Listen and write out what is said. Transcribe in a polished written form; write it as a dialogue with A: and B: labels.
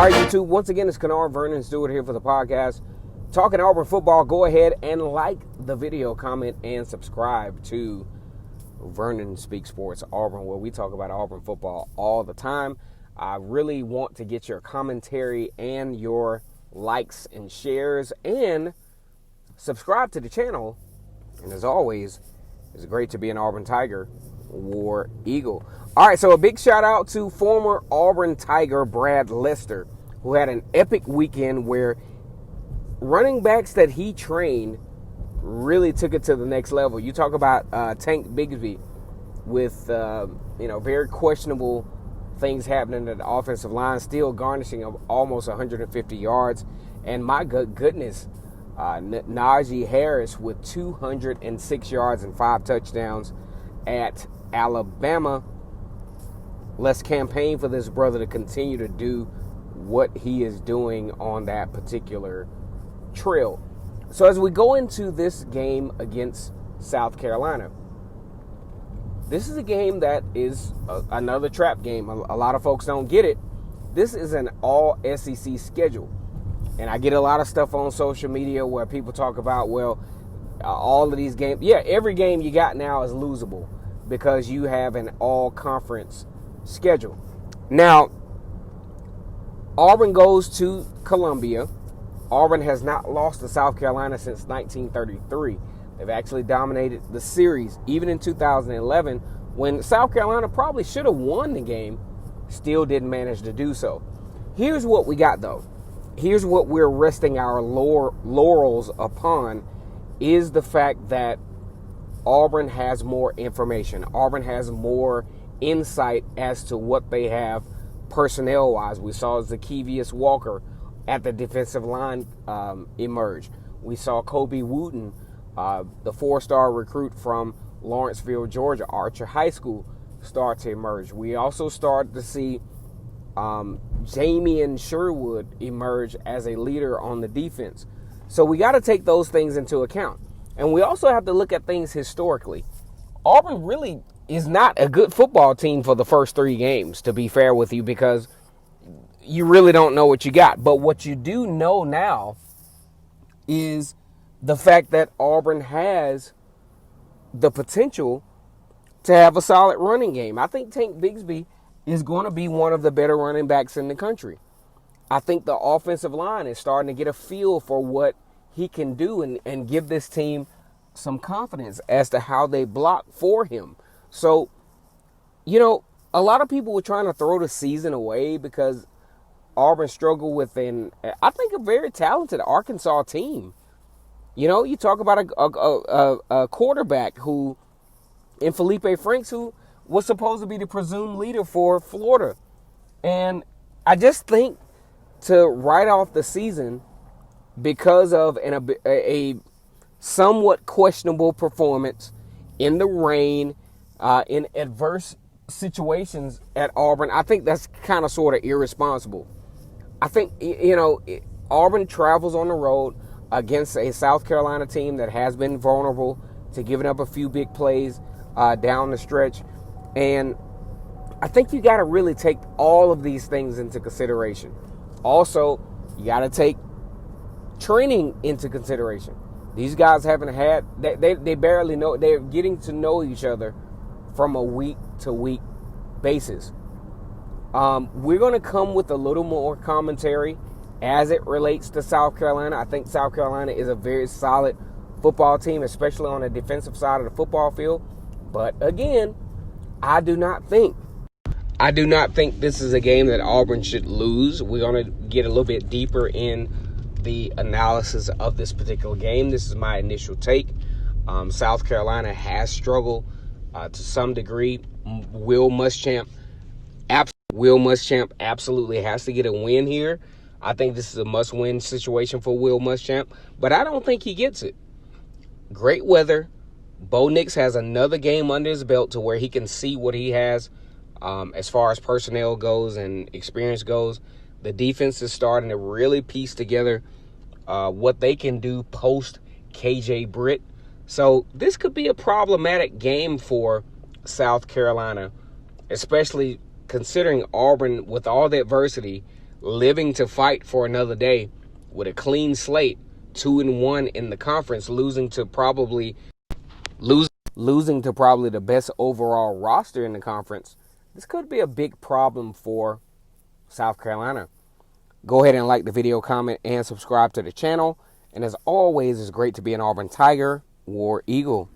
A: All right, YouTube, once again, it's Kennard Vernon Stewart here for the podcast. Talking Auburn football, go ahead and like the video, comment, and subscribe to Vernon Speaks Sports Auburn, where we talk about Auburn football all the time. I really want to get your commentary and your likes and shares, and subscribe to the channel. And as always, it's great to be an Auburn Tiger, War Eagle. All right, so a big shout out to former Auburn Tiger Brad Lester, who had an epic weekend where running backs that he trained really took it to the next level. You talk about Tank Bigsby with very questionable things happening at the offensive line, still garnishing almost 150 yards, and my goodness, Najee Harris with 206 yards and 5 touchdowns at Alabama. Let's campaign for this brother to continue to do what he is doing on that particular trail. So as we go into this game against South Carolina, this is a game that is another trap game. A lot of folks don't get it. This is an all SEC schedule. And I get a lot of stuff on social media where people talk about, all of these games. Yeah, every game you got now is losable because you have an all-conference schedule. Now, Auburn goes to Columbia. Auburn has not lost to South Carolina since 1933. They've actually dominated the series, even in 2011, when South Carolina probably should have won the game, still didn't manage to do so. Here's what we got, though. Here's what we're resting our laurels upon, is the fact that Auburn has more information. Auburn has more insight as to what they have personnel-wise. We saw Zacchaeus Walker at the defensive line emerge. We saw Kobe Wooten, the 4-star recruit from Lawrenceville, Georgia, Archer High School, start to emerge. We also started to see Jamian Sherwood emerge as a leader on the defense. So we got to take those things into account. And we also have to look at things historically. Auburn really is not a good football team for the first 3 games, to be fair with you, because you really don't know what you got. But what you do know now is the fact that Auburn has the potential to have a solid running game. I think Tank Bigsby is going to be one of the better running backs in the country. I think the offensive line is starting to get a feel for what he can do and give this team some confidence as to how they block for him. So, a lot of people were trying to throw the season away because Auburn struggled with I think, a very talented Arkansas team. You talk about a quarterback who, in Felipe Franks, who was supposed to be the presumed leader for Florida. And I just think to write off the season because of a somewhat questionable performance in the rain, in adverse situations at Auburn, I think that's kind of sort of irresponsible. I think, Auburn travels on the road against a South Carolina team that has been vulnerable to giving up a few big plays down the stretch. And I think you got to really take all of these things into consideration. Also, you got to take training into consideration. These guys haven't had, they barely know, they're getting to know each other from a week-to-week basis. We're going to come with a little more commentary as it relates to South Carolina. I think South Carolina is a very solid football team, especially on the defensive side of the football field. But again, I do not think this is a game that Auburn should lose. We're going to get a little bit deeper in the analysis of this particular game. This is my initial take. South Carolina has struggled to some degree. Will Muschamp absolutely has to get a win here. I think this is a must-win situation for Will Muschamp, but I don't think he gets it. Great weather. Bo Nix has another game under his belt to where he can see what he has as far as personnel goes and experience goes. The defense is starting to really piece together what they can do post KJ Britt. So this could be a problematic game for South Carolina, especially considering Auburn, with all the adversity, living to fight for another day with a clean slate, 2-1 in the conference, losing to probably the best overall roster in the conference. This could be a big problem for South Carolina. Go ahead and like the video, comment, and subscribe to the channel. And as always, it's great to be an Auburn Tiger, War Eagle.